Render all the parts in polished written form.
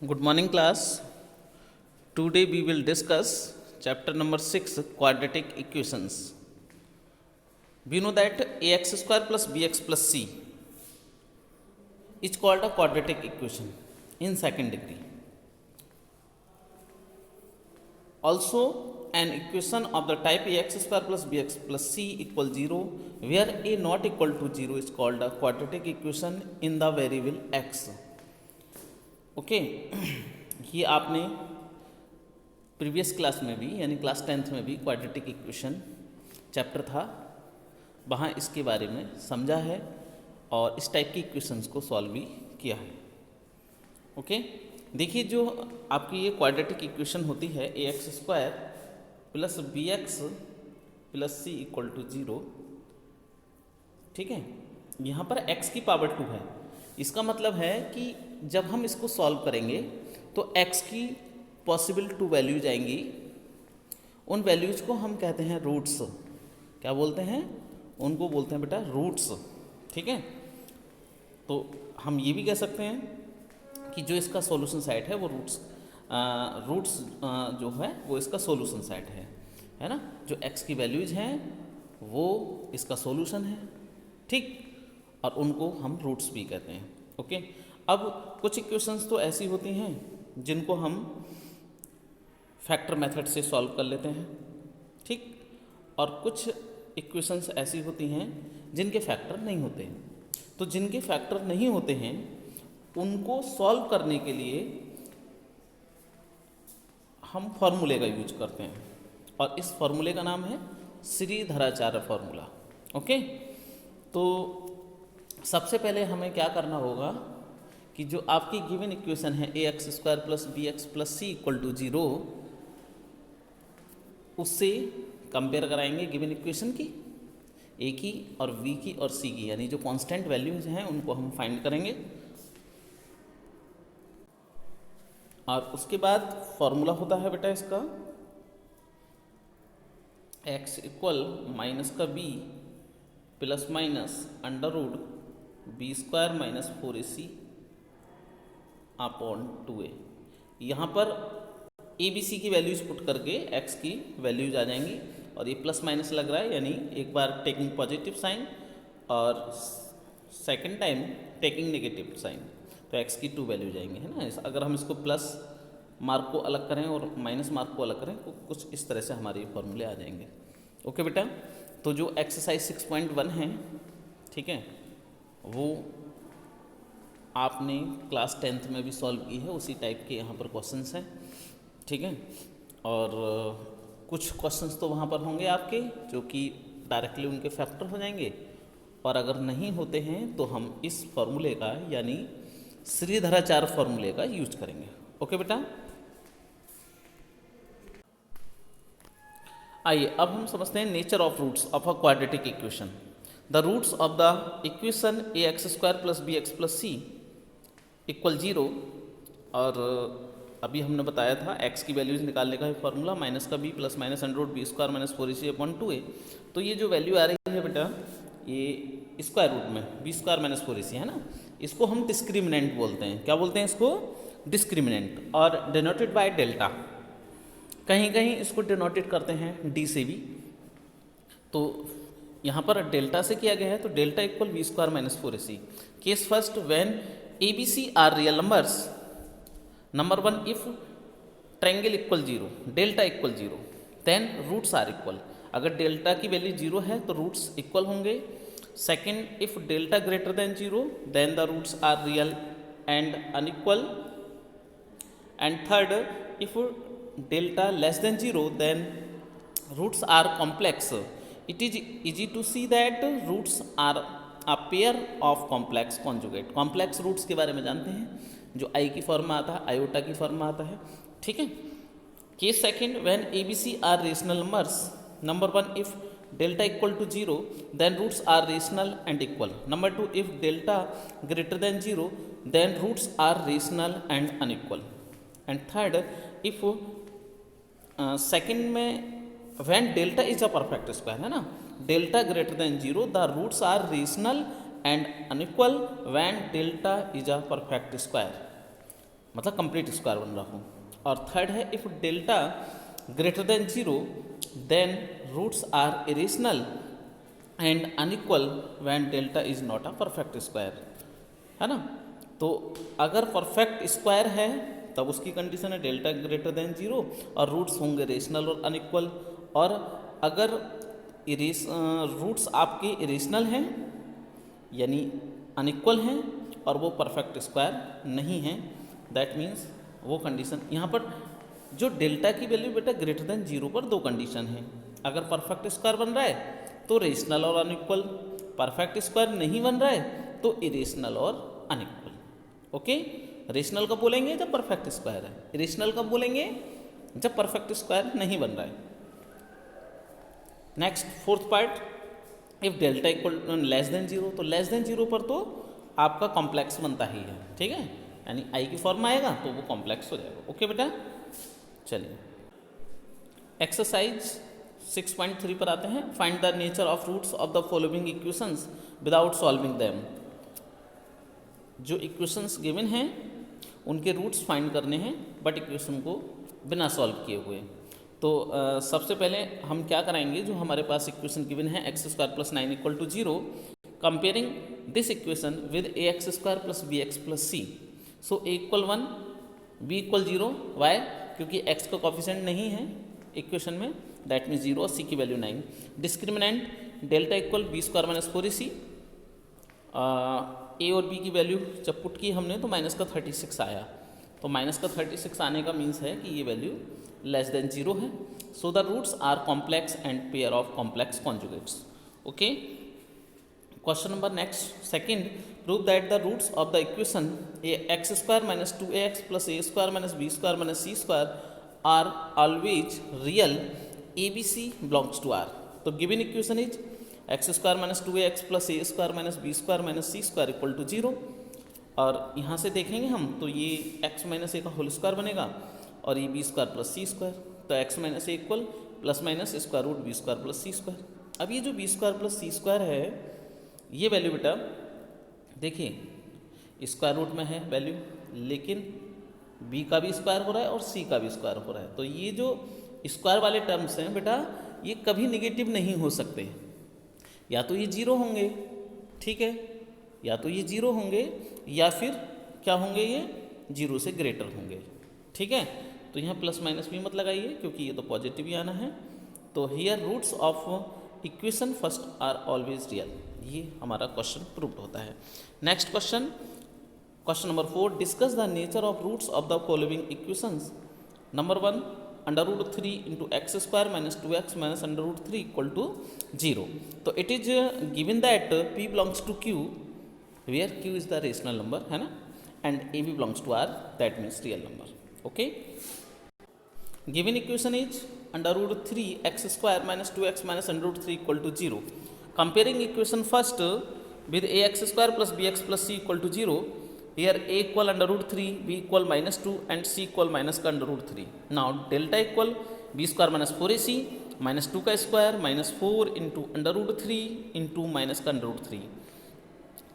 Good morning, class. Today we will discuss chapter number 6, quadratic equations. We know that ax square plus bx plus c is called a quadratic equation in second degree. Also, an equation of the type ax square plus bx plus c equals 0, where a not equal to 0 is called a quadratic equation in the variable x. Okay ये आपने previous class में भी यानी class 10th में भी quadratic equation chapter था, वहाँ इसके बारे में समझा है और इस टाइप की इक्वेशंस को सॉल्व भी किया है। ओके देखिए, जो आपकी ये क्वाड्रेटिक इक्वेशन होती है A X square plus B X plus C equal to 0, ठीक है। यहाँ पर x की पावर 2 है। इसका मतलब है कि जब हम इसको सॉल्व करेंगे तो x की पॉसिबल 2 वैल्यूज आएंगी। उन वैल्यूज को हम कहते हैं रूट्स। क्या बोलते हैं? उनको बोलते हैं बेटा रूट्स, ठीक है। तो हम ये भी कह सकते हैं कि जो इसका सॉल्यूशन सेट है वो रूट्स जो है वो इसका सॉल्यूशन सेट है ना। जो x की वैल्यूज हैं वो इसका सॉल्यूशन है, ठीक, और उनको हम रूट्स भी कहते हैं। ओके अब कुछ इक्वेशंस तो ऐसी होती हैं जिनको हम फैक्टर मेथड से सॉल्व कर लेते हैं, ठीक, और कुछ इक्वेशंस ऐसी होती हैं जिनके फैक्टर नहीं होते हैं। तो जिनके फैक्टर नहीं होते हैं उनको सॉल्व करने के लिए हम फॉर्मूले का यूज करते हैं और इस फॉर्मूले का नाम है श्रीधराचार्य फॉर्मूला। ओके तो सबसे पहले हमें क्या करना होगा कि जो आपकी गिवन इक्वेशन है A X square plus B X plus C equal to 0, उससे कंपेयर कराएंगे गिवन इक्वेशन की, ए की और बी की और सी की, यानी जो कांस्टेंट वैल्यूज हैं उनको हम फाइंड करेंगे। और उसके बाद फॉर्मूला होता है बेटा इसका x इक्वल माइनस का b plus minus under root B square minus 4ac upon 2a। यहाँ पर ए बी सी की वैल्यूज पुट करके x की वैल्यूज आ जाएंगी और ये प्लस माइनस लग रहा है, यानी एक बार टेकिंग पॉजिटिव साइन और second time taking negative sign, तो x की 2 वैल्यूज आएंगी, है ना। अगर हम इसको प्लस मार्क को अलग करें और माइनस मार्क को अलग करें तो कुछ इस तरह से हमारे फॉर्मूले आ जाएंगे। ओके बेटा, तो जो एक्सरसाइज 6.1 है, ठीक है, वो आपने क्लास 10th में भी सॉल्व की है, उसी टाइप के यहाँ पर क्वेश्चंस हैं, ठीक है। और कुछ क्वेश्चंस तो वहाँ पर होंगे आपके जो कि डायरेक्टली उनके फैक्टर हो जाएंगे, और अगर नहीं होते हैं तो हम इस फॉर्मूले का यानी श्रीधराचार्य फॉर्मूले का यूज करेंगे। ओके बेटा, आइए अब हम समझते हैं nature of roots of a quadratic equation. The roots of the equation A X square plus B X plus C equal 0, और अभी हमने बताया था x की वैल्यूज निकालने का फॉर्मूला माइनस का b plus minus under root B square minus 4ac upon 2a। तो ये जो वैल्यू आ रही है बेटा ये स्क्वायर रूट में बी स्क्वायर माइनस 4ac है ना, इसको हम डिस्क्रिमिनेंट बोलते हैं। क्या बोलते हैं इसको? डिस्क्रिमिनेंट, और डिनोटेड बाय डेल्टा। कहीं कहीं इसको डिनोटेड करते हैं डी से भी। तो यहाँ पर डेल्टा से किया गया है, तो delta equal B square minus 4ac। Case first, when A B C are real numbers. Number 1, if triangle equal 0, delta equal 0, then roots are equal. अगर डेल्टा की वैल्यू 0 है तो रूट्स इक्वल होंगे। Second, if delta greater than 0 then the roots are real and unequal. And third, if delta less than 0 then roots are complex. It is easy to see that roots are a pair of complex conjugate. complex roots के बारे में जानते हैं, जो i की form में आता है, iota की फॉर्म में आता है, ठीक है। Case second, when abc are rational numbers. Number 1, if delta equal to 0 then roots are rational and equal. number 2, if delta greater than 0 then roots are rational and unequal. and third, if second में when delta is a perfect square, है ना, delta greater than 0 the roots are rational and unequal when delta is a perfect square. मतलब complete square बन रहा हो। और third है if delta greater than 0 then roots are irrational and unequal when delta is not a perfect square, है ना। तो अगर परफेक्ट स्क्वायर है तब उसकी कंडीशन है डेल्टा ग्रेटर देन 0 और रूट्स होंगे रेशनल और अनइक्वल। और अगर रूट्स आपके इरेशनल हैं यानी अनइक्वल हैं और वो परफेक्ट स्क्वायर नहीं है, दैट मीन्स वो कंडीशन यहाँ पर जो डेल्टा की वैल्यू बेटा ग्रेटर देन 0 पर दो कंडीशन है। अगर परफेक्ट स्क्वायर बन रहा है तो रेशनल और अनइक्वल, परफेक्ट स्क्वायर नहीं बन रहा है तो इरेशनल और अनइक्वल। ओके, रेशनल कब बोलेंगे जब परफेक्ट स्क्वायर है, इरेशनल कब बोलेंगे जब परफेक्ट स्क्वायर नहीं बन रहा है। Next fourth part, if delta equal less than 0, तो लेस देन 0 पर तो आपका कॉम्प्लेक्स बनता ही है, ठीक है, यानी आई की फॉर्म आएगा तो वो कॉम्प्लेक्स हो जाएगा। ओके बेटा, चलिए एक्सरसाइज 6.3 पर आते हैं। Find the nature of roots of the following equations without solving them. जो इक्वेशंस गिवन हैं उनके रूट्स फाइंड करने हैं बट इक्वेशन को बिना सॉल्व किए हुए। तो सबसे पहले हम क्या कराएंगे, जो हमारे पास इक्वेशन गिवन है X square plus 9 equal to 0, comparing this equation with A X square plus B X plus C. So A equal 1, B equal 0, why, क्योंकि एक्स का कॉफिशेंट नहीं है इक्वेशन में, दैट मीन्स 0 और सी की value 9। Discriminant delta equal B square minus 4ac। A और B की value जब पुट की हमने तो माइनस का 36 आया, तो माइनस का 36 आने का मीन्स है कि ये वैल्यू लेस देन 0 है। So the roots are complex and pair of complex conjugates. Okay, question number next second, prove that the roots of the equation A X square minus 2ax plus A square minus B square minus C square are always real A B C belongs to R. तो given equation is X square minus 2ax plus A square minus B square minus C square equal to 0। और यहाँ से देखेंगे हम तो ये x minus ए का whole square बनेगा और ये B square plus C square, तो x minus A equal plus minus square root B square plus C square. अब ये जो B square plus C square है ये वैल्यू बेटा देखिए स्क्वायर रूट में है वैल्यू, लेकिन b का भी स्क्वायर हो रहा है और c का भी स्क्वायर हो रहा है। तो ये जो स्क्वायर वाले टर्म्स हैं बेटा ये कभी निगेटिव नहीं हो सकते, या तो ये 0 होंगे, ठीक है, या तो ये 0 होंगे या फिर क्या होंगे, ये 0 से ग्रेटर होंगे, ठीक है। तो यहाँ प्लस माइनस भी मत लगाइए क्योंकि ये तो पॉजिटिव ही आना है। तो here roots of equation first are always real, ये हमारा क्वेश्चन प्रूव्ड होता है। Next question, question number 4, discuss the nature of roots of the following equations. Number 1, under root 3 into X square minus 2x minus under root 3 equal to 0। तो it is given that p belongs to q where q is the rational number, है ना, and a b belongs to r, that means real number. Okay, given equation is under root 3 X square minus 2x minus under root 3 equal to 0। Comparing equation first with A X square plus B X plus C equal to 0, here a equal under root 3, b equal minus 2 and c equal minus का under root 3. Now delta equal b square minus 4ac minus 2 का square minus 4 into under root 3 into minus का under root 3.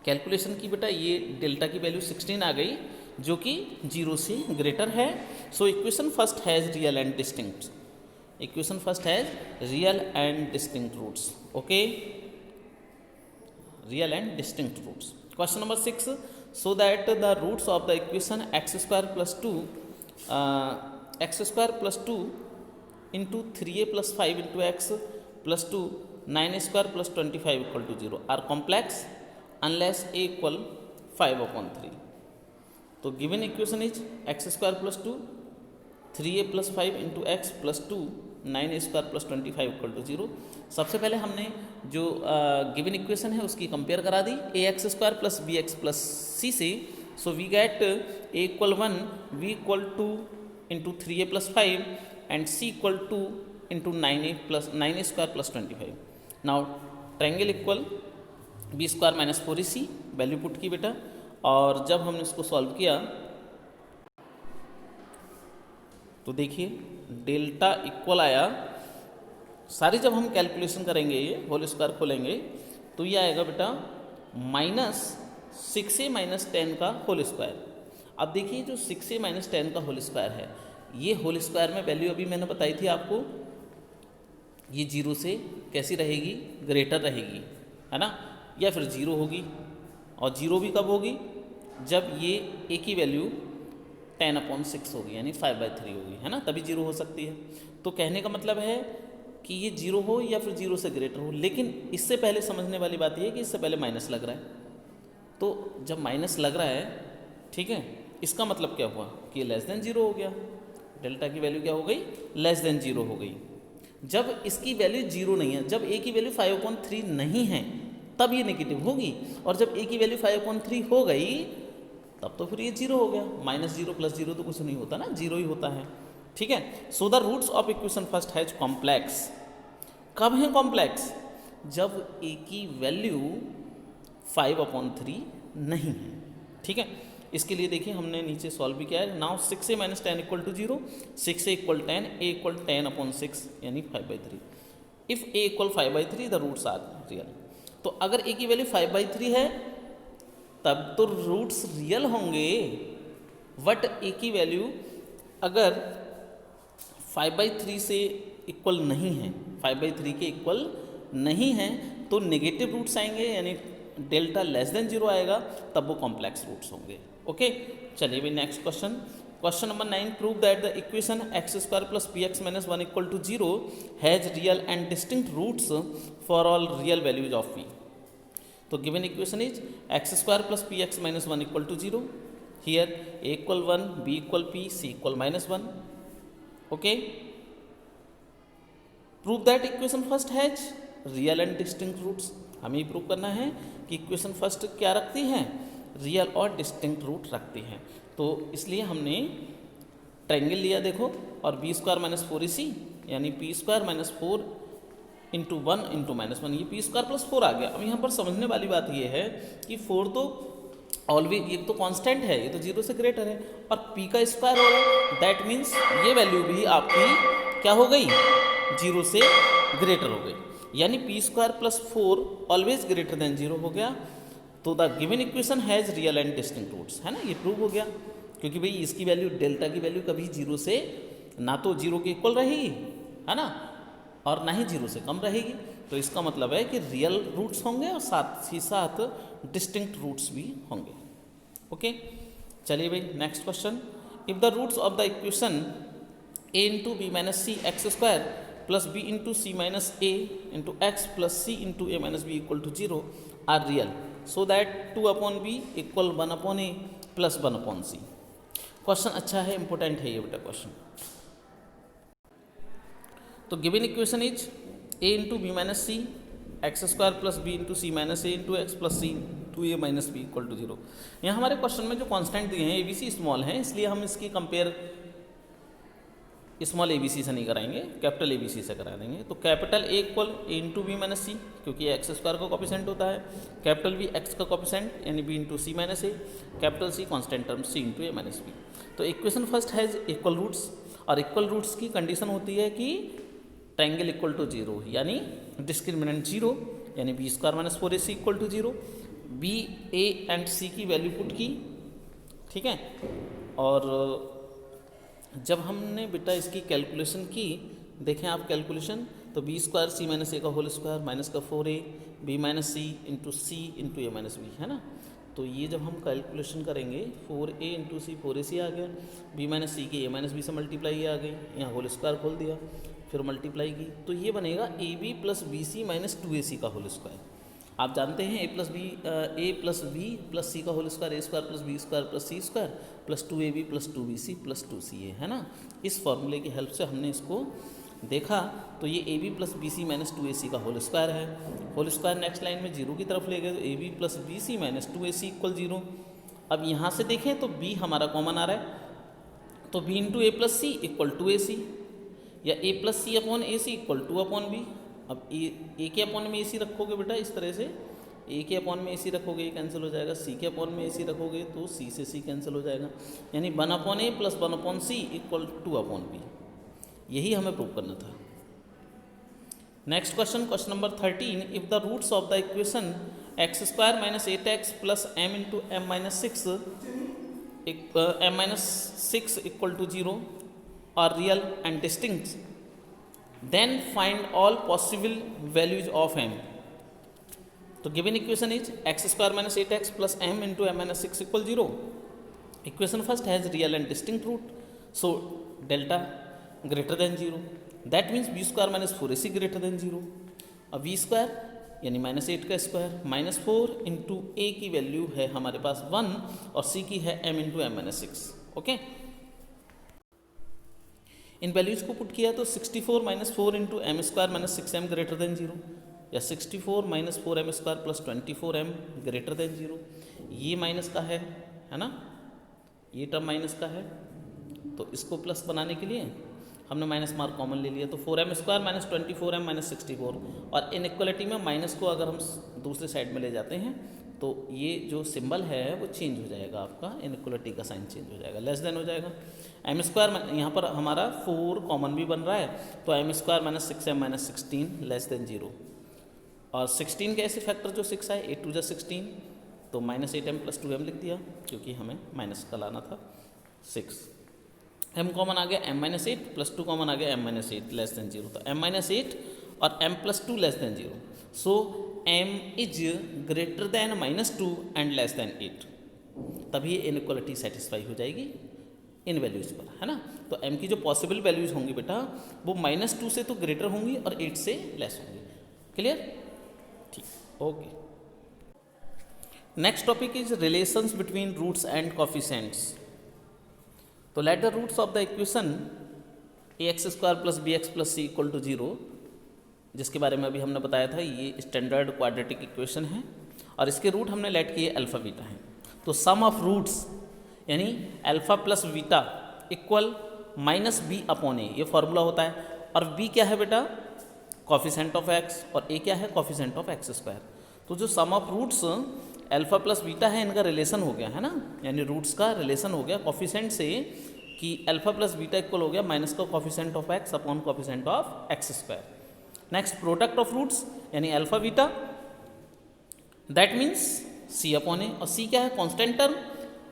Calculation की बेटा ये delta की value 16 आ गई जो कि 0 से ग्रेटर है। So equation first has real and distinct, equation first has real and distinct roots. Okay, real and distinct roots. Question number 6, so that the roots of the equation x square plus 2 into 3a plus 5 into x plus 2 9a square plus 25 equal to 0 are complex unless a equal 5/3. तो given equation is x square plus 2 3a plus 5 into x plus 2 9a square plus 25 equal to 0। सबसे पहले हमने जो given equation है उसकी compare करा दी A X square plus B X plus C से। So we get A equal 1, B equal 2 into 3a plus 5 and C equal 2 into 9a square plus 25। Now triangle equal B square minus 4ac, value put की बेटा, और जब हमने इसको solve किया तो देखिए डेल्टा इक्वल आया, सारी जब हम कैलकुलेशन करेंगे ये होल स्क्वायर खोलेंगे तो ये आएगा बेटा -6a - 10 का होल स्क्वायर। अब देखिए जो 6a माइनस 10 का होल स्क्वायर है, ये होल स्क्वायर में वैल्यू अभी मैंने बताई थी आपको, ये 0 से कैसी रहेगी, ग्रेटर रहेगी, है ना, या फिर 0 होगी। और 0 भी कब होगी, जब ये a की वैल्यू 10/6 होगी, यानी 5/3 होगी, है ना, तभी 0 हो सकती है। तो कहने का मतलब है कि ये 0 हो या फिर 0 से ग्रेटर हो, लेकिन इससे पहले समझने वाली बात ये है कि इससे पहले माइनस लग रहा है। तो जब माइनस लग रहा है, ठीक है, इसका मतलब क्या हुआ कि लेस देन 0 हो गया, डेल्टा की वैल्यू क्या हो गई, लेस देन 0 हो गई। जब इसकी वैल्यू 0 नहीं है, जब a की वैल्यू 5/3 नहीं है, तब ये नेगेटिव होगी, और जब a की वैल्यू 5/3 हो गई तब तो फिर ये 0 हो गया। -0 + 0 तो कुछ नहीं होता ना, 0 ही होता है, ठीक है। So the roots of equation first has complex. कब है कॉम्प्लेक्स, जब a की वैल्यू 5/3 नहीं है, ठीक है। इसके लिए देखिए हमने नीचे सॉल्व भी किया है। Now 6a minus 10 equal to 0, 6a equal 10, a equal 10/6 यानी 5/3। If a equal 5/3 the roots are real. तो अगर a की वैल्यू 5/3 है तब तो रूट्स रियल होंगे, बट a की वैल्यू अगर 5/3 से इक्वल नहीं है, 5/3 के इक्वल नहीं है, तो नेगेटिव रूट्स आएंगे, यानी डेल्टा लेस देन 0 आएगा, तब वो कॉम्प्लेक्स रूट्स होंगे। ओके, चलिए भाई next question. Question number 9, prove that the equation x² + px - 1 = 0 has real and distinct roots for all real values of p। तो given equation is x² + px - 1 = 0, here a = 1, b = p, c = -1। Okay, prove that equation first has real and distinct roots. हमें prove करना है कि equation first क्या रखती है, real और distinct root रखती हैं। तो इसलिए हमने ट्रायंगल लिया देखो, और b² - 4ac यानी p² - 4 × 1 × -1, ये p² + 4 आ गया। अब यहाँ पर समझने वाली बात ये है कि 4 तो ऑलवेज, ये तो कांस्टेंट है, ये तो 0 से ग्रेटर है, और p का स्क्वायर हो रहा है, दैट मीन्स ये वैल्यू भी आपकी क्या हो गई, 0 से ग्रेटर हो गई, यानी p² + 4 ऑलवेज ग्रेटर देन 0 हो गया। तो the given equation has real and distinct roots, है ना, ये प्रूव हो गया, क्योंकि भाई इसकी वैल्यू, डेल्टा की वैल्यू कभी 0 से ना तो 0 के इक्वल रहेगी, है ना, और ना ही 0 से कम रहेगी। तो इसका मतलब है कि रियल रूट्स होंगे और साथ ही साथ डिस्टिंक्ट रूट्स भी होंगे। ओके, चलिए भाई next question. If the roots of the equation a × b - c x² + b × c - a × x + c × a - b = 0 are real, so that 2/b = 1/a + 1/c। Question अच्छा है, इंपॉर्टेंट है ये बेटा question. तो given equation is a × b - c x² + b × c - a × x + c × a - b = 0। यहाँ हमारे question में जो कांस्टेंट दिए हैं ABC स्मॉल हैं, इसलिए हम इसकी कंपेयर स्मॉल ABC से नहीं कराएंगे, कैपिटल ABC से करा देंगे। तो capital A = a × b - c, क्योंकि x² का कॉफिशेंट होता है, कैपिटल B x का कॉफिशेंट यानी b × c - a, capital C constant term c × a - b। तो equation first has equal roots, और इक्वल रूट्स की कंडीशन होती है कि ट्रायंगल = 0, यानी डिस्क्रिमिनेंट 0, यानी b² - 4ac = 0, b, a and c की वैल्यू पुट की, ठीक है। और जब हमने बेटा इसकी कैलकुलेशन की, देखें आप कैलकुलेशन, तो b² c - a का होल स्क्वायर माइनस का 4a b - c × c × a - b, है ना। तो ये जब हम कैलकुलेशन करेंगे, 4a × c 4ac आ गया, b - c की a - b से मल्टीप्लाई आ गई, यहाँ होल स्क्वायर खोल दिया, फिर मल्टीप्लाई की, तो ये बनेगा ab + bc - 2ac का होल स्क्वायर। आप जानते हैं a + b + c का whole square, a² + b² + c² + 2ab + 2bc + 2ca, है ना। इस फॉर्मूले की हेल्प से हमने इसको देखा, तो ये ab + bc - 2ac का होल स्क्वायर है। होल स्क्वायर नेक्स्ट लाइन में 0 की तरफ ले गए, तो ab + bc - 2ac = 0। अब यहाँ से देखें तो b हमारा कॉमन आ रहा है, तो b × a + c = 2ac, या a + c/ac = 2/b। अब a के अपॉन में ac रखोगे बेटा इस तरह से, a के अपॉन में ac रखोगे ये कैंसिल हो जाएगा, c के अपॉन में ac रखोगे तो c से c कैंसिल हो जाएगा, यानी 1/a + 1/c = 2/b। यही हमें प्रूव करना था। Next question, question number 13, if the roots of the equation x² - 8x + m × m - 6 m minus 6 equal to 0 are real and distinct, then find all possible values of m. तो given equation is x square minus 8x plus m into m minus 6 equal 0. Equation first has real and distinct root, so delta greater than 0. That means b square minus 4ac greater than 0. अब v square यानी minus 8 का square minus 4 into ए की value है हमारे पास 1 और c की है m into M minus 6. Okay, इन वैल्यूज को पुट किया तो 64 minus 4 into M square minus 6m greater than 0 या 64 minus 4m square plus 24m greater than 0. ये माइनस का है ना, ये टर्म माइनस का है, तो इसको प्लस बनाने के लिए हमने माइनस मार्क कॉमन ले लिया, तो 4m square minus 24m minus 64. और इनइक्वालिटी में माइनस को अगर हम दूसरे साइड में ले जाते हैं तो ये जो सिंबल है वो चेंज हो जाएगा, आपका इनइक्वालिटी का साइन चेंज हो जाएगा, लेस देन हो जाएगा. एम स्क्वायर यहाँ पर हमारा 4 कॉमन भी बन रहा है, तो M square minus 6m minus 16 less than 0. और 16 के ऐसे फैक्टर जो 6 आए, 8 2 16, तो माइनस 8m प्लस 2m लिख दिया क्योंकि हमें माइनस का लाना था 6. m कॉमन आ गया m माइनस 8 प्लस 2 कॉमन आ गया m माइनस 8 लेस देन 0. तो m माइनस 8 और m plus 2 less than 0. So m is greater than minus 2 and less than 8. तभी ये इनइक्वालिटी सेटिस्फाई हो जाएगी इन वैल्यूज़ पर, है ना. तो m की जो पॉसिबल वैल्यूज़ होंगी बेटा वो माइनस 2 से तो ग्रेटर होंगी और 8 से लेस होंगी. क्लियर? ठीक, okay. Next topic is relations between roots and coefficients. तो let the roots of the equation ax square plus B X plus C equal to 0, जिसके बारे में अभी हमने बताया था, ये स्टैंडर्ड क्वाड्रेटिक इक्वेशन है और इसके रूट हमने लेट किए अल्फ़ा बीटा हैं. तो सम ऑफ रूट्स यानी alpha plus beta equal minus B upon A, ये फॉर्मूला होता है. और बी क्या है बेटा? कोफिशिएंट ऑफ एक्स, और ए क्या है? Coefficient of X square. तो जो sum of roots alpha plus beta है, इनका रिलेशन हो गया, है ना, यानी रूट्स का रिलेशन हो गया कोफिशिएंट से कि अल्फ़ा प्लस बीटा इक्वल हो गया माइनस का coefficient of X upon coefficient of X square. Next product of roots यानी alpha beta, that means C upon A, और सी क्या है? कांस्टेंट टर्म,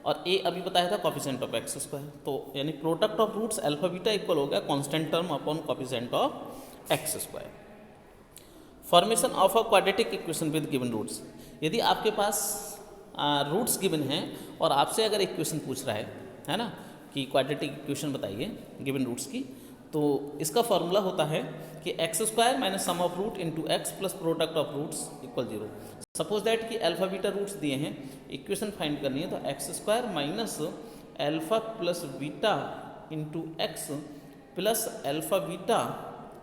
और ए अभी बताया था कोफिशिएंट ऑफ एक्स स्क्वायर. तो यानी product of roots alpha beta equal हो गया constant term upon coefficient of X square. Formation of a quadratic equation with given roots. यदि आपके पास रूट्स गिवन हैं और आपसे अगर इक्वेशन पूछ रहा है ना, कि क्वाड्रेटिक इक्वेशन बताइए गिवन रूट्स की, तो इसका फॉर्मूला होता है कि X square minus sum of root into x plus product of roots equal 0. Suppose that कि अल्फ़ा बीटा रूट्स दिए हैं, इक्वेशन फाइंड करनी है, तो x square minus alpha plus beta into x plus alpha beta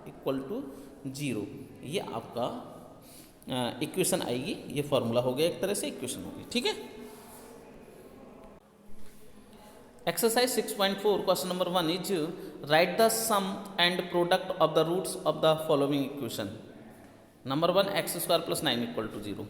equal to 0, ये आपका equation आएगी. ये फॉर्मूला हो गया, एक तरह से इक्वेशन होगी. ठीक है. Exercise 6.4 question number 1 is write the sum and product of the roots of the following equation. Number 1 X square plus 9 equal to 0.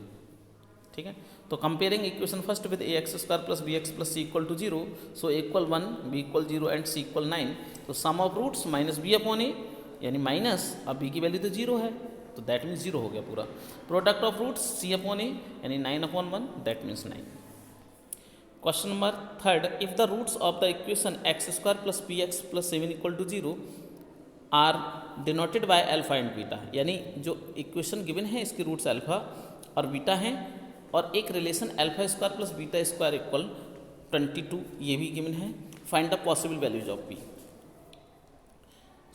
ठीक है. तो comparing equation first with A X square plus B X plus C equal to 0. So A equal 1, B equal 0 and C equal 9. तो sum of roots minus B upon A यानी minus, अब B की value तो 0 है, तो that means 0 हो गया पूरा. Product of roots C upon A यानी 9 upon 1, that means 9. Question number 3, if the roots of the equation X square plus B X plus 7 equal to 0 are denoted by alpha and beta, यानी जो equation given है इसके roots alpha और beta हैं और एक relation alpha square plus beta square equal 22 ये भी गिवन है. Find the possible values of B.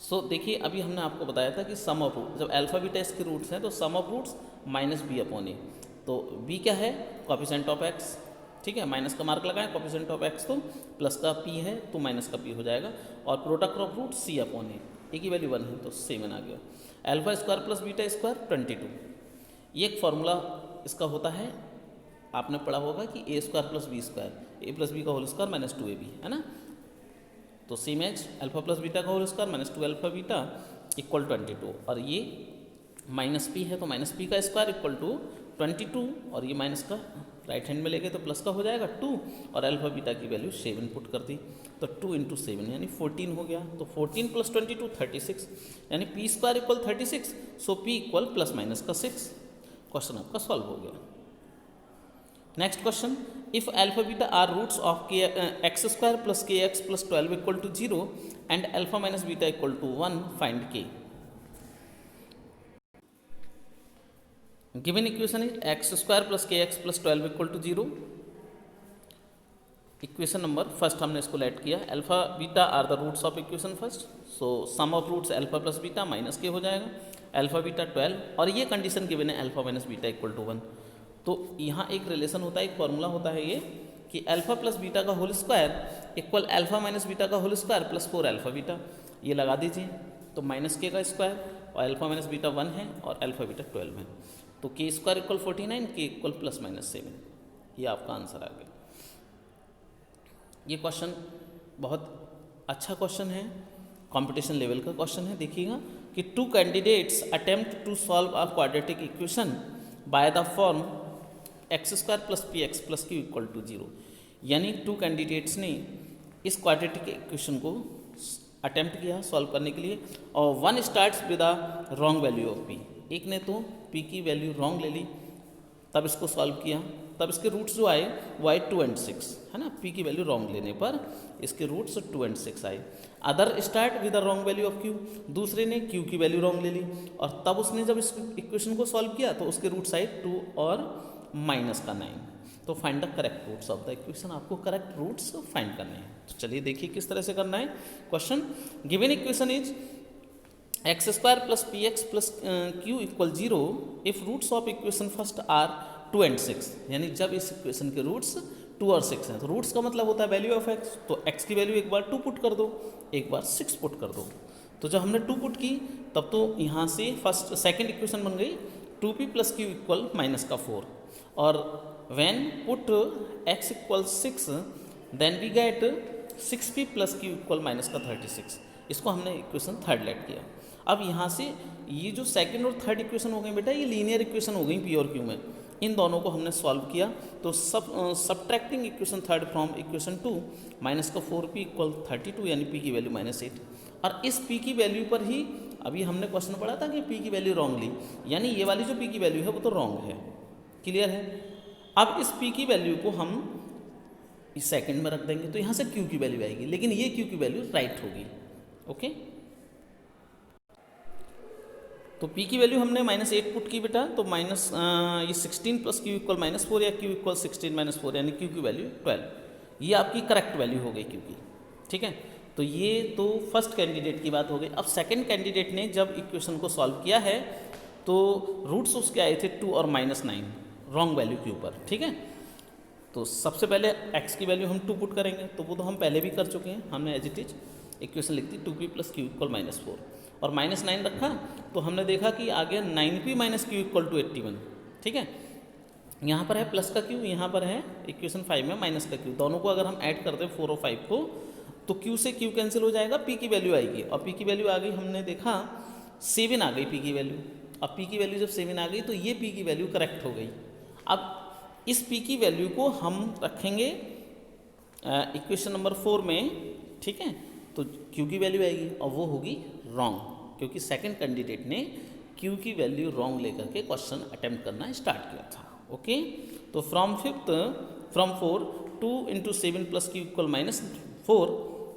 So देखिए, अभी हमने आपको बताया था कि सम ऑफ रूट, जब अल्फा बीटा इसके रूट्स हैं तो sum of roots minus B upon A. तो बी क्या है? Coefficient of X. ठीक है, माइनस का मार्क लगाएं, कोफिशिएंट ऑफ एक्स तो प्लस का पी है तो माइनस का पी हो जाएगा. और product of root C upon A की वैल्यू 1 है तो 7 आ गया. Alpha square plus beta square 22. ये एक फॉर्मूला इसका होता है, आपने पढ़ा होगा कि A square plus B square, A plus B का होल स्क्वायर माइनस 2ab, है ना. तो same as alpha plus beta का whole square minus 2 alpha beta equal 22. और ये माइनस पी है तो माइनस पी का स्क्वायर इक्वल टू 22, और ये माइनस का राइट हैंड में लेके तो प्लस का हो जाएगा 2, और अल्फा बीटा की वैल्यू 7 पुट कर दी, तो 2 इंटू 7 यानी 14 हो गया. तो 14 प्लस 22 36, यानी P square equal 36. So P equal plus minus का 6. क्वेश्चन आपका सॉल्व हो गया. Next question, if alpha beta are roots of के X square plus K X plus 12 equal to 0 and alpha minus beta equal to 1, find K. Given equation is X square plus K X plus 12 equal to 0। Equation number first हमने इसको let किया, alpha beta are the roots of equation first, so sum of roots alpha plus beta minus के हो जाएगा, alpha beta 12 और ये condition given है alpha minus beta equal to 1। तो यहाँ एक रिलेशन होता है, एक फॉर्मूला होता है ये कि अल्फा प्लस बीटा का whole square equal alpha minus beta का whole square plus 4 alpha beta, ये लगा दीजिए तो माइनस के का स्क्वायर और अल्फा माइनस बीटा 1 है और अल्फा बीटा 12 है, तो के स्क्वायर इक्वल 49, के इक्वल प्लस माइनस 7, ये आपका आंसर आ गया। ये क्वेश्चन बहुत अच्छा क्वेश्चन है, कंपटीशन लेवल का क्वेश्चन है। देखिएगा कि 2 candidates attempt to solve a quadratic equation by the form X square plus P X plus Q equal to 0, यानी 2 कैंडिडेट्स ने इस क्वाड्रेटिक इक्वेशन को अटेम्प्ट किया सॉल्व करने के लिए और one starts with the wrong value of P, एक ने तो पी की वैल्यू रॉन्ग ले ली तब इसको सॉल्व किया, तब इसके रूट्स जो आए वो आए 2 and 6, है ना, पी की वैल्यू रॉन्ग लेने पर इसके रूट्स 2 and 6 आए। Other start with the wrong value of Q, दूसरे ने क्यू की वैल्यू रॉन्ग ले ली और तब उसने जब इस इक्वेशन को सॉल्व किया तो उसके रूट्स आए 2 और माइनस का 9। तो find the correct roots of the equation, आपको करेक्ट रूट्स फाइंड करने हैं। तो चलिए देखिए किस तरह से करना है question. Given equation is X square plus P X plus Q equal 0 if roots of equation first are 2 and 6, यानी जब इस इक्वेशन के रूट्स 2 और 6 हैं, तो रूट्स का मतलब होता है वैल्यू ऑफ एक्स, तो एक्स की वैल्यू एक बार 2 पुट कर दो, एक बार 6 पुट कर दो। तो जब हमने 2 पुट की तब तो यहाँ से फर्स्ट सेकंड इक्वेशन बन गई 2p plus Q equal minus का 4 और when put x equal 6 then we get 6p plus Q equal minus का 36, इसको हमने इक्वेशन थर्ड लेट किया। अब यहाँ से ये जो सेकंड और थर्ड इक्वेशन हो गई बेटा, ये लीनियर इक्वेशन हो गई पी और क्यू में, इन दोनों को हमने सॉल्व किया तो subtracting equation third from equation 2 minus का 4p इक्वल 32, यानी p की वैल्यू -8, और इस p की वैल्यू पर ही अभी हमने क्वेश्चन पढ़ा था कि p की वैल्यू रॉन्ग ली, यानी ये वाली जो p की वैल्यू है वो तो रॉन्ग है, क्लियर है। अब इस p की वैल्यू को हम इस सेकंड में रख देंगे तो यहाँ से q की वैल्यू आएगी, लेकिन ये q की वैल्यू राइट होगी, ओके। तो p की वैल्यू हमने -8 पुट की बेटा, तो माइनस ये 16 प्लस क्यू इक्वल -4 या q इक्वल 16 - 4, यानी q की वैल्यू 12, ये आपकी करेक्ट वैल्यू हो गई q की, ठीक है। तो ये तो फर्स्ट कैंडिडेट की बात हो गई। अब सेकंड कैंडिडेट ने जब इक्वेशन को सॉल्व किया है तो रूट्स उसके आए थे 2 और -9 रॉन्ग वैल्यू के ऊपर, ठीक है। तो सबसे पहले x की वैल्यू हम 2 पुट करेंगे, तो वो तो हम पहले भी कर चुके हैं, हमने एज इट इज इक्वेशन लिख दी 2p प्लस क्यू इक्वल -4 और -9 रखा, तो हमने देखा कि आ गया 9p minus Q equal to 81, ठीक है। यहाँ पर है प्लस का क्यू, यहाँ पर है इक्वेशन 5 में माइनस का क्यू, दोनों को अगर हम ऐड करते हैं 4 और 5 को तो q से q कैंसिल हो जाएगा, p की वैल्यू आएगी और p की वैल्यू आ गई, हमने देखा 7 आ गई p की वैल्यू। अब p की वैल्यू जब 7 आ गई तो ये p की वैल्यू करेक्ट हो गई। अब इस p की वैल्यू को हम रखेंगे इक्वेशन नंबर 4 में, ठीक है, तो q की वैल्यू आएगी और वो होगी रॉन्ग, क्योंकि सेकंड कैंडिडेट ने q की वैल्यू रॉन्ग लेकर के क्वेश्चन अटेम्प्ट करना स्टार्ट किया था, ओके। तो फ्रॉम 4 2 × 7 प्लस क्यू इक्वल -4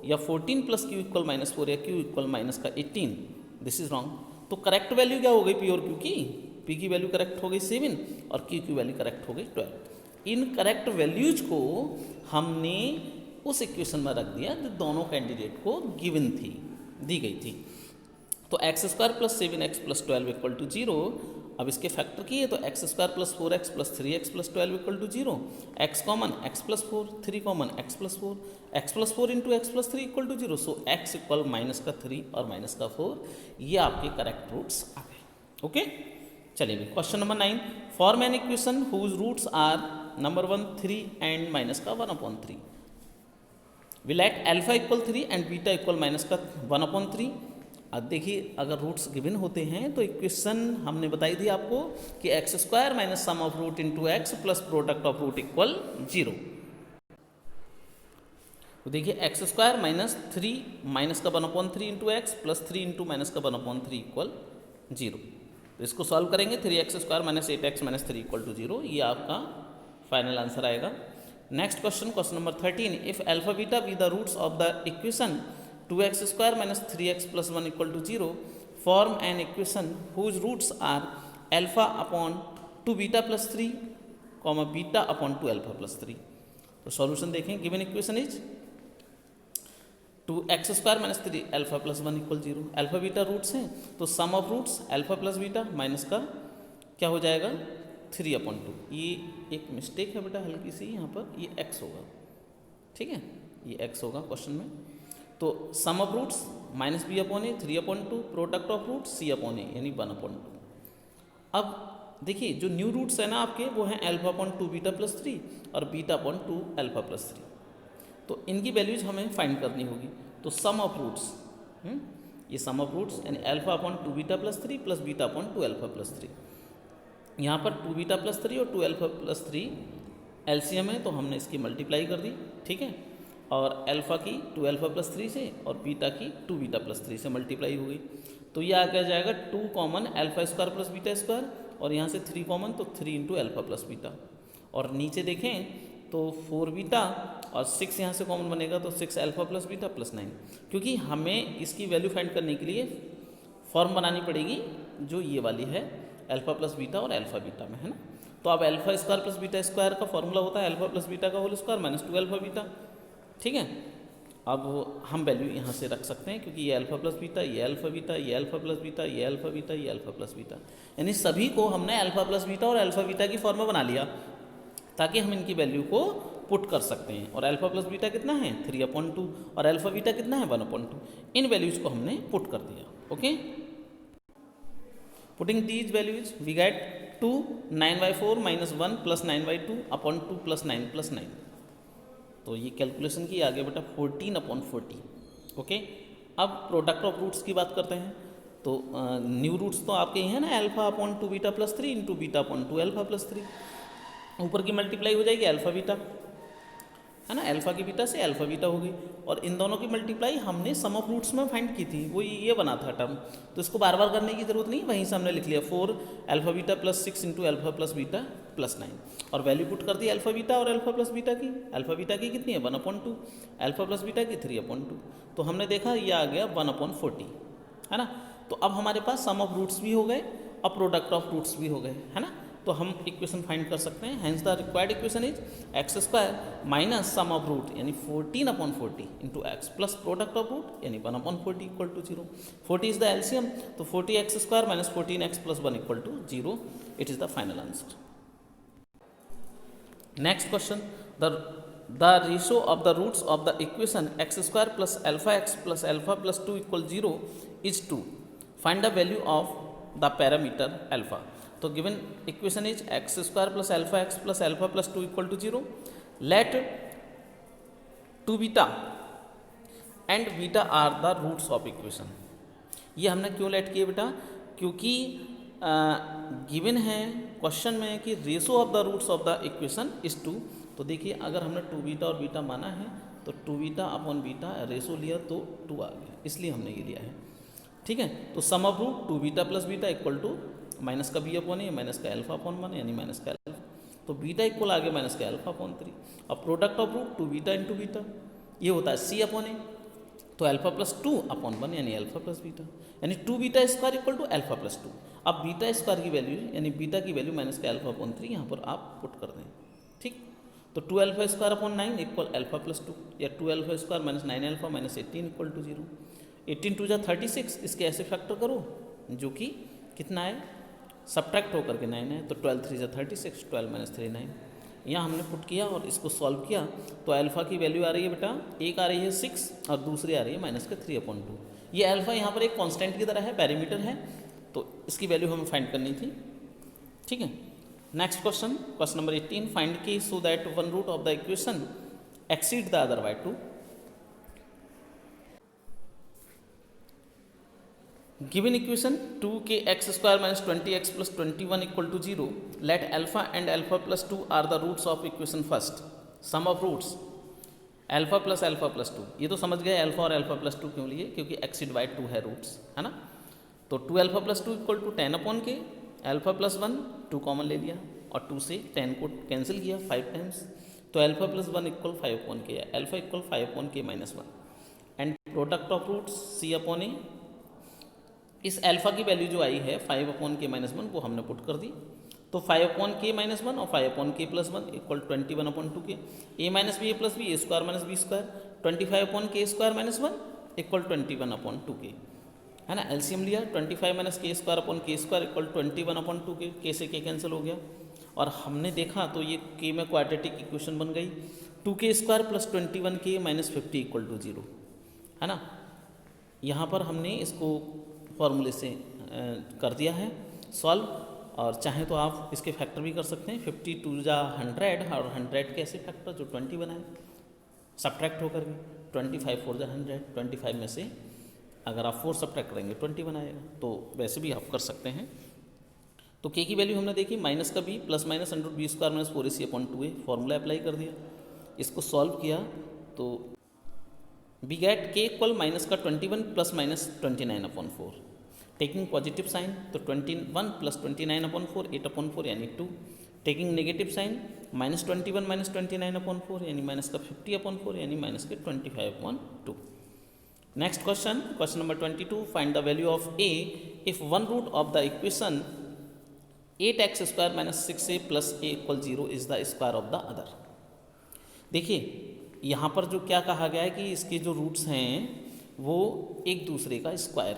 या 14 प्लस क्यू इक्वल -4 या क्यू इक्वल माइनस का 18, दिस इज रॉन्ग। तो करेक्ट वैल्यू क्या हो गई p और q की, p की वैल्यू करेक्ट हो गई 7 और q की वैल्यू करेक्ट हो गई 12। इन करेक्ट वैल्यूज को हमने उस इक्वेशन में रख दिया जो दोनों कैंडिडेट को गिवन थी, दी गई थी। तो x² plus 7x plus 12 equal to 0, अब इसके फैक्टर किए तो x² plus 4x plus 3x plus 12 equal to 0, x common x plus 4, 3 common x plus 4, x plus 4 into x plus 3 equal to 0, so x equal minus का 3 और minus का 4, ये आपके correct roots आ गए, ओके। चलिए भी question number 9, form an equation whose roots are number 1 3 and minus का 1/3, we let alpha equal 3 and beta equal minus का 1/3। अब देखिए अगर रूट्स गिवन होते हैं तो इक्वेशन हमने बताई थी आपको कि x² minus sum of root into x plus product of root equal 0। तो देखिए x² माइनस 3 माइनस का 1/3 into x plus 3 into minus का 1/3 इक्वल 0। तो इसको सॉल्व करेंगे 3x² minus 8x minus 3 equal to 0, ये आपका फाइनल आंसर आएगा। Next question, question number 13, if alpha beta be the roots of the equation 2x² minus 3x plus 1 equal to 0, form an equation whose roots are alpha upon 2 beta plus 3 comma beta upon 2 alpha plus 3. तो solution देखें, given equation is 2x² minus 3 alpha plus 1 equal 0. Alpha beta roots हैं तो sum of roots alpha plus beta minus का क्या हो जाएगा 3/2. ये एक मिस्टेक है बेटा हल्की सी, यहाँ पर ये x होगा, ठीक है, ये x होगा क्वेश्चन में. तो sum of roots minus b/a 3/2, product of root c/a यानी 1/2. अब देखिए जो न्यू रूट्स है ना आपके वो हैं अल्फा अपॉन 2 बीटा प्लस 3 और बीटा अपॉन 2 अल्फा प्लस 3. तो इनकी वैल्यूज हमें फाइंड करनी होगी. तो सम ऑफ रूट्स, ये सम ऑफ रूट्स यानी alpha upon 2 beta plus 3 plus beta upon 2 alpha plus 3. यहाँ पर 2 बीटा प्लस 3 और 2 अल्फा प्लस 3 एलसीएम है तो हमने इसकी मल्टीप्लाई कर दी, ठीक है. और अल्फा की 2 अल्फा प्लस 3 से और बीटा की 2 बीटा प्लस 3 से मल्टीप्लाई हो गई. तो ये आ जाएगा 2 common alpha square plus beta square और यहाँ से 3 कॉमन तो 3 इंटू अल्फा प्लस बीटा. और नीचे देखें तो 4 बीटा और 6 यहाँ से कॉमन बनेगा तो 6 अल्फा प्लस बीटा प्लस 9. क्योंकि हमें इसकी वैल्यू फाइंड करने के लिए फॉर्म बनानी पड़ेगी जो ये वाली है अल्फा प्लस बीटा और अल्फा बीटा में, है ना. तो अब alpha square plus beta square का फॉर्मूला होता है अल्फा प्लस बीटा का whole square minus 2 alpha beta, ठीक है. अब हम वैल्यू यहाँ से रख सकते हैं क्योंकि ये अल्फा प्लस बीटा, ये अल्फा बीटा, ये अल्फा प्लस बीटा, ये अल्फा बीटा, ये अल्फा प्लस बीटा, यानी सभी को हमने अल्फा प्लस बीटा और अल्फा बीटा की फॉर्म में बना लिया ताकि हम इनकी वैल्यू को पुट कर सकते हैं. और अल्फा प्लस बीटा कितना है 3/2 और अल्फा बीटा कितना है 1/2. इन वैल्यूज को हमने पुट कर दिया. Okay, putting these values we get 2 9/4 minus 1 plus 9/2 upon 2 plus 9 plus 9. तो ये कैलकुलेशन की आगे बेटा 14/40. ओके, अब प्रोडक्ट ऑफ रूट्स की बात करते हैं. तो न्यू रूट्स तो आपके ही हैं ना alpha upon 2 beta plus 3 into beta upon 2 alpha plus 3. ऊपर की मल्टीप्लाई हो जाएगी अल्फा बीटा, है ना, अल्फा की बीटा से अल्फा बीटा हो गई. और इन दोनों की मल्टीप्लाई हमने सम ऑफ रूट्स में फाइंड की थी, वो ये बना था टर्म. तो इसको बार बार करने की जरूरत नहीं, वहीं से हमने लिख लिया 4 alpha beta plus 6 into alpha plus beta plus 9. और वैल्यू पुट कर दी अल्फा बीटा और अल्फा प्लस बीटा की. अल्फा बीटा की कितनी है 1/2, अल्फा प्लस बीटा की 3/2. तो हमने देखा ये आ गया 1/40, है ना. तो अब हमारे पास सम ऑफ रूट्स भी हो गए और प्रोडक्ट ऑफ रूट्स भी हो गए, है ना. तो हम इक्वेशन फाइंड कर सकते हैं. Hence the required equation is x² minus sum of root यानी 14/40 into x plus product of root यानी 1/40 equal to 0. 40 is the LCM तो 40x² minus 14x plus 1 equal to 0. It is the final answer. Next question, the ratio of the roots of the equation x² plus alpha x plus alpha plus 2 equal 0 is 2. Find the value of the parameter alpha. तो given equation is x² plus alpha x plus alpha plus 2 equal to 0. Let 2 beta and beta are the roots of equation. ये हमने क्यों late किए बेटा, क्योंकि given है question में कि ratio of the roots of the equation is 2. तो देखिए अगर हमने 2 बीटा और बीटा माना है तो 2 बीटा अपॉन बीटा रेशो लिया तो 2 आ गया, इसलिए हमने ये लिया है, ठीक है. तो sum of root 2 beta plus beta equal to minus का बी अपॉन ए माइनस का अल्फा अपॉन 1 यानी माइनस का अल्फा. तो बीटा इक्वल आ गया माइनस का अल्फा अपॉन 3. और product of root 2 beta into beta ये होता है सी अपॉन ए. तो अल्फा प्लस 2 अपॉन 1 यानी अल्फा प्लस बीटा यानी 2 beta square equal to alpha plus 2. अब बीटा स्क्वायर की वैल्यू यानी बीटा की वैल्यू माइनस का अल्फा अपॉन 3 यहाँ पर आप पुट कर दें, ठीक. तो 2 alpha square upon 9 equal alpha plus 2 या 2 alpha square minus 9 alpha minus 18 equal to 0. 18 2 जा 36, इसके ऐसे फैक्टर करो जो कि कितना है सब्ट्रैक्ट होकर के 9 है. तो 12 3 जा 36, 12 माइनस 3 9. यहाँ हमने पुट किया और इसको सॉल्व किया तो अल्फा की वैल्यू आ रही है बेटा, एक आ रही है 6 और दूसरी आ रही है माइनस का 3/2. ये अल्फा यहाँ पर एक कांस्टेंट की तरह है, पैरामीटर है, तो इसकी वैल्यू हमें फाइंड करनी थी, ठीक है. Next question, question number 18, find K so that one root of the equation exceed the other by 2. Given equation 2kx² minus 20x plus 21 equal to 0. Let alpha and alpha plus 2 are the roots of equation first. Sum of roots alpha plus 2. ये तो समझ गए alpha और alpha plus 2 क्यों लिए, क्योंकि acid bye 2 है roots, है ना. तो 2 alpha plus 2 equal to 10/k. Alpha plus 1 2 common ले लिया और 2 से 10 को कैंसिल किया 5 टाइम्स. तो अल्फा प्लस 1 इक्वल 5/k है, alpha equal 5/k minus 1 and product of roots c upon a. इस अल्फा की वैल्यू जो आई है 5/k माइनस 1 वो हमने पुट कर दी, तो 5/k माइनस 1 और 5/k plus 1 equal 21/2k, a minus b a plus b a square minus B square 25/k square minus 1 equal 21/2k, है ना। एलसीएम लिया 25 minus k square upon k square equal 21/2k, के से के cancel हो गया और हमने देखा तो ये के में क्वाड्रेटिक इक्वेशन बन गई 2k square plus 21k minus 50 equal to 0, है ना। यहाँ पर हमने इसको फॉर्मूले से कर दिया है सॉल्व, और चाहें तो आप इसके फैक्टर भी कर सकते हैं। 52 जा 100 और 100 के ऐसे फैक्टर जो 20 बनाए सब्ट्रैक्ट होकर के 25 4 जा 100, 25 में से अगर आप 4 सब्ट्रैक्ट करेंगे 20 बनाएगा, तो वैसे भी आप कर सकते हैं। तो के की वैल्यू हमने देखी माइनस का b plus minus under b square minus 4ac/2a formula apply कर दिया, इसको सॉल्व किया तो we get k equal minus का 21 plus minus 29/4, taking positive sign तो 21 प्लस 29/4 8/4 यानी 2, taking negative sign minus 21 minus 29/4 यानी माइनस का 50/4 यानी माइनस के 25/2। Next question, question number 22, find the value of a if one root of the equation 8x² minus 6a plus a equal 0 is the square of the other. देखिए यहाँ पर जो क्या कहा गया है कि इसके जो रूट्स हैं वो एक दूसरे का स्क्वायर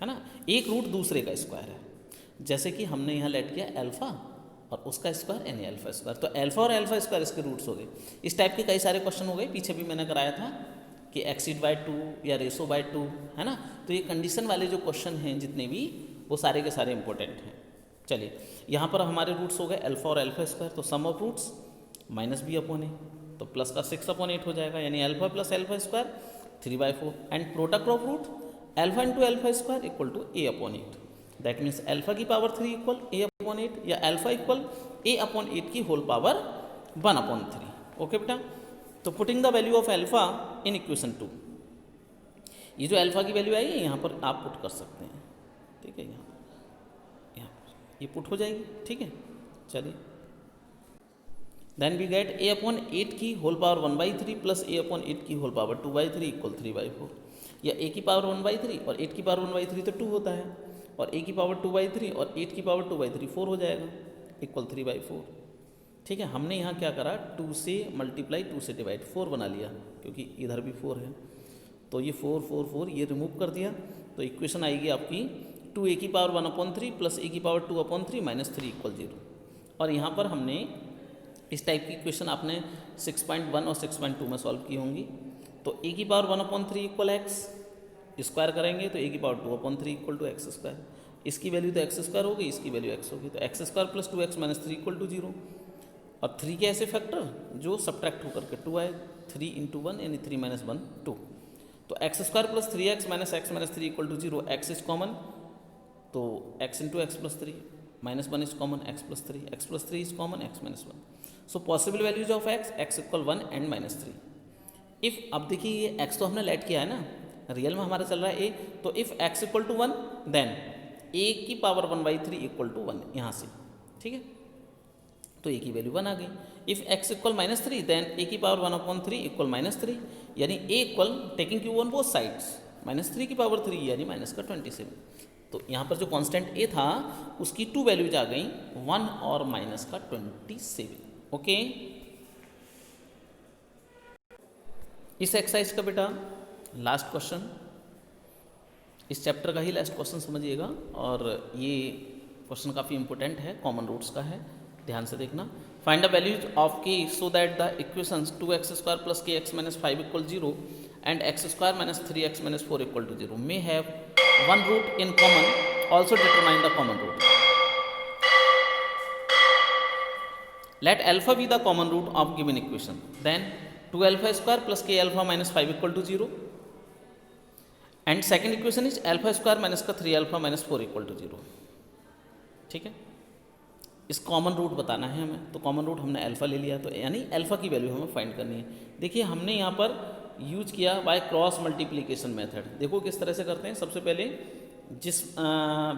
है ना, एक रूट दूसरे का स्क्वायर है। जैसे कि हमने यहाँ लेट किया अल्फा और उसका स्क्वायर यानी अल्फा स्क्वायर, तो अल्फा और अल्फा स्क्वायर इसके रूट्स हो गए। इस टाइप के कई सारे क्वेश्चन हो गए, पीछे भी मैंने कराया था कि एक्सीड/2 या रेशो/2, है ना। तो ये कंडीशन वाले जो क्वेश्चन हैं जितने भी वो सारे के सारे इंपॉर्टेंट हैं। चलिए यहाँ पर हमारे रूट्स हो गए अल्फा और अल्फा स्क्वायर, तो sum of roots minus b/a तो प्लस का 6/8 हो जाएगा, यानी alpha plus alpha square 3/4 and product of root alpha into alpha square equal to a/8। That means alpha की पावर 3 इक्वल a/8 या अल्फा इक्वल a/8 की whole power 1/3। Okay बेटा, तो putting the value of alpha in equation 2, ये जो alpha की value आई है यहाँ पर आप पुट कर सकते हैं, ठीक है। यहाँ ये पुट हो जाएगी, ठीक है। चलिए देन वी गेट a/8 की होल पावर 1/3 प्लस a/8 की होल पावर 2/3 इक्वल 3/4, या a की पावर 1/3 और 8 की पावर 1/3 तो 2 होता है, और a की पावर 2/3 और 8 की पावर 2/3 4 हो जाएगा इक्वल 3/4, ठीक है। हमने यहाँ क्या करा 2 से मल्टीप्लाई 2 से डिवाइड 4 बना लिया, क्योंकि इधर भी 4 है, तो ये 4 4 4 ये रिमूव कर दिया, तो इक्वेशन आएगी आपकी 2a की पावर 1/3 प्लस a की पावर 2/3 माइनस 3 इक्वल 0। और यहाँ पर हमने इस टाइप की इक्वेशन आपने 6.1 और 6.2 में सॉल्व की होंगी। तो a की पावर 1/3 इक्वल x स्क्वायर करेंगे तो a की power 2/3 equal to x square, इसकी वैल्यू तो एक्स स्क्वायर होगी, इसकी वैल्यू x होगी, तो x square plus 2x minus 3 equal to 0। और 3 के ऐसे फैक्टर जो सब्ट्रैक्ट होकर के 2 आए, 3 इंटू 1 यानी 3 माइनस 1 2, तो x square plus 3x minus x minus 3 equal to 0, x is common तो x into x plus 3 minus 1 is common x plus 3, x plus 3 is common x minus 1। So possible values of x equal 1 and minus 3। If अब देखिए ये x तो हमने late किया है ना, real में हमारा चल रहा है a, तो if x equal to 1 then a की पावर 1/3 इक्वल टू 1 यहाँ से, ठीक है। तो a की वैल्यू 1 आ गई। If x equal minus 3 then a की पावर 1/3 इक्वल माइनस 3, यानी a equal taking q on both sides minus 3 की पावर 3 यानी माइनस का 27। तो यहाँ पर जो कांस्टेंट a था उसकी 2 वैल्यूज आ गई, 1 और माइनस का 27। ओके, इस एक्सरसाइज का बेटा लास्ट क्वेश्चन, इस चैप्टर का ही लास्ट क्वेश्चन समझिएगा, और ये क्वेश्चन काफ़ी इंपॉर्टेंट है, कॉमन रूट्स का है, ध्यान से देखना। Find the values of k so that the equations 2x² plus kx minus 5 equal 0 and x² minus 3x minus 4 equal to 0 may have one root in common, also determine the common root. Let alpha be the common root of given equation, then 2 alpha square plus k alpha minus 5 equal to 0, and second equation is alpha square minus का 3 alpha minus 4 equal to 0, ठीक है। इस common root बताना है हमें, तो common root हमने alpha ले लिया, तो यानी अल्फा की वैल्यू हमें फाइंड करनी है। देखिए हमने यहाँ पर यूज किया बाय क्रॉस मल्टीप्लिकेशन मेथड। देखो किस तरह से करते हैं, सबसे पहले जिस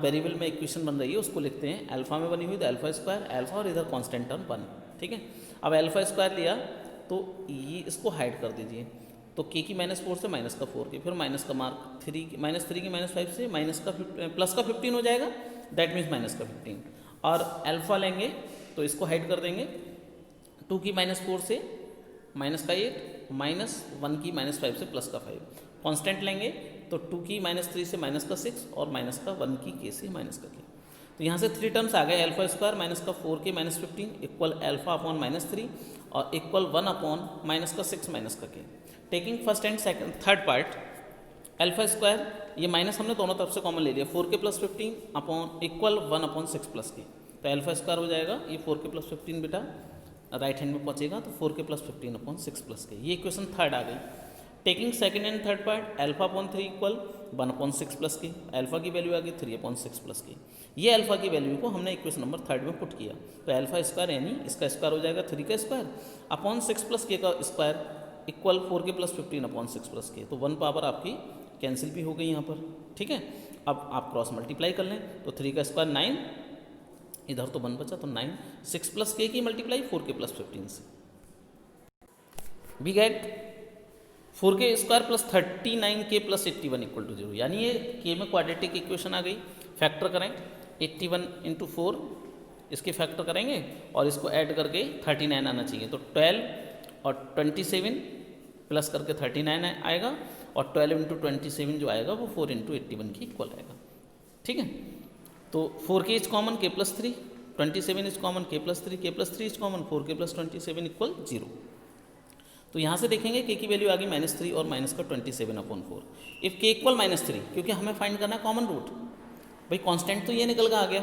वेरिएबल में इक्वेशन बन रही है उसको लिखते हैं, अल्फा में बनी हुई तो अल्फा स्क्वायर, अल्फा और इधर कांस्टेंट टर्म 1, ठीक है। अब अल्फा स्क्वायर लिया तो ये इसको हाइड कर दीजिए। तो के की -4 से माइनस का 4 के, फिर माइनस का मार्क -3 की -5 से माइनस का प्लस का 15 हो जाएगा, दैट मीन्स माइनस का 15। और अल्फ़ा लेंगे तो इसको हाइड कर देंगे, 2 की -4 से माइनस का 8, -1 की -5 से प्लस का 5। कांस्टेंट लेंगे तो 2 की -3 से माइनस का 6 और माइनस का 1 की के से माइनस का के। तो यहाँ से 3 टर्म्स आ गए, अल्फा स्क्वायर माइनस का 4 के -15 इक्वल अल्फा अपॉन -3 और इक्वल 1 अपॉन माइनस का 6 माइनस का के। Taking first and second third part, alpha square ये माइनस हमने दोनों तरफ से कॉमन ले लिया, 4 के plus 15 upon equal 1 upon 6 plus के। तो अल्फा स्क्वायर हो जाएगा ये 4 के प्लस 15 बेटा राइट हैंड में पहुँचेगा, तो 4 के प्लस 15 अपॉन 6 प्लस के। ये इक्वेशन थर्ड आ गई। Taking second and third part, alpha upon 3 equal 1 upon 6 plus के। अल्फा की वैल्यू आ गई 3 अपॉन 6 प्लस के। ये अल्फा की वैल्यू को हमने इक्वेशन नंबर थर्ड में पुट किया, तो अल्फा स्क्वायर यानी इसका स्क्वायर हो जाएगा 3 का स्क्वायर अपॉन 6 प्लस के का स्क्वायर इक्वल 4 के प्लस 15 अपॉन 6 प्लस के। तो 1 पावर आपकी कैंसिल भी हो गई यहाँ पर, ठीक है। अब आप क्रॉस मल्टीप्लाई कर लें तो 3 का स्क्वायर 9, इधर तो 1 बचा तो 9, 6 प्लस के की मल्टीप्लाई 4 के प्लस 15 से। वी गेट 4 के स्क्वायर प्लस 39 के प्लस 81 इक्वल टू 0, यानी ये के में क्वाड्रेटिक इक्वेशन आ गई। फैक्टर करें 81 इंटू 4, इसके फैक्टर करेंगे और इसको ऐड करके 39 आना चाहिए, तो 12 और 27 प्लस करके 39 आएगा और 12 इंटू 27 जो आएगा वो 4 इंटू 81 की इक्वल आएगा, ठीक है। तो 4 के इज कॉमन के प्लस 3, 27 इज कॉमन के प्लस 3, के प्लस 3 इज कॉमन 4 के प्लस 27 इक्वल 0। तो यहाँ से देखेंगे के की वैल्यू आ गई -3 और माइनस का 27 अपॉन 4। इफ़ के इक्वल -3, क्योंकि हमें फाइंड करना है कॉमन रूट, भाई कांस्टेंट तो ये निकल कर आ गया,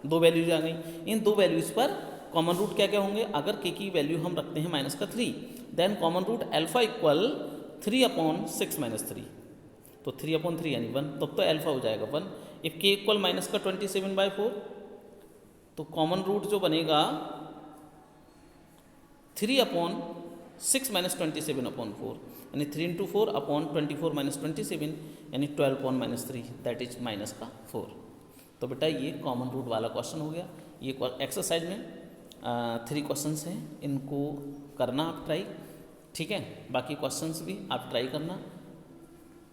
दो वैल्यूज आ गई। इन दो वैल्यूज़ पर कॉमन रूट क्या क्या होंगे? अगर के की वैल्यू हम रखते हैं माइनस का 3, then common root alpha equal 3 upon 6 minus 3, तो 3 अपॉन 3 यानी 1, तब तो अल्फा हो जाएगा 1। इफ़ के इक्वल माइनस का 27/4, तो कॉमन रूट जो बनेगा 3 अपॉन 6 माइनस 27 अपॉन 4, यानी 3 इंटू 4 अपॉन 24 माइनस 27 यानी 12 अपॉन -3, दैट इज माइनस का 4। तो बेटा ये कॉमन रूट वाला क्वेश्चन हो गया। ये एक्सरसाइज में 3 क्वेश्चंस हैं, इनको करना आप ट्राई, ठीक है। बाकी क्वेश्चंस भी आप ट्राई करना,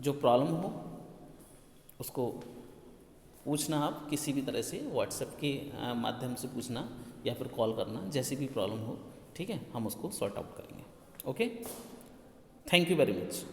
जो प्रॉब्लम हो उसको पूछना, आप किसी भी तरह से व्हाट्सएप के माध्यम से पूछना या फिर कॉल करना, जैसी भी प्रॉब्लम हो, ठीक है, हम उसको सॉर्ट आउट करेंगे। Okay, thank you very much.